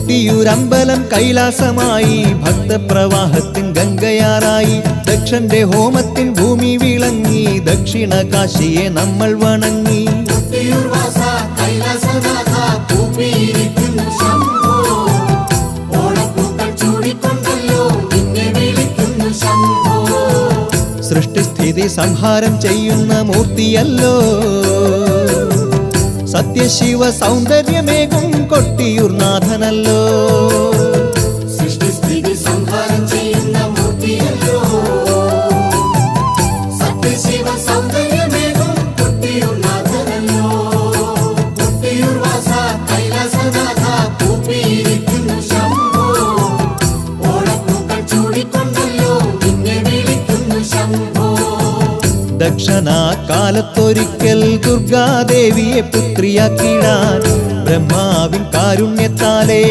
കൊട്ടിയൂരമ്പലം കൈലാസമായി, ഭക്തപ്രവാഹത്തിൻ ഗംഗയാറായി. ദക്ഷന്റെ ഹോമത്തിൻ ഭൂമി വിളങ്ങി, ദക്ഷിണ കാശിയെ നമ്മൾ വണങ്ങി. സൃഷ്ടിസ്ഥിതി സംഹാരം ചെയ്യുന്ന മൂർത്തിയല്ലോ, സത്യശിവ സൗന്ദര്യമേകും കൊട്ടിയൂർ നാഥനല്ലോ. സൃഷ്ടിസ്ഥിതി സംഹാരം ചെയ്യുന്ന മൂർത്തിയല്ലോ, സത്യശിവ സൗന്ദര്യമേകും കൊട്ടിയൂർ നാഥനല്ലോ. കൊട്ടിയൂർ വാസ കൈലാസനാഥ കൂപ്പിയിരിക്കുന്നു ശംഭോ, ഓണപ്പൂക്കൾ ചൂടിക്കൊണ്ടല്ലോ നിന്നെ വിളിക്കുന്നു ശംഭോ. ദക്ഷനാകാലത്തൊരിക്കൽ ദുർഗാദേവിയെ പുത്രിയാക്കിടാൻ ബ്രഹ്മാവിൻ കാരുണ്യത്താലേ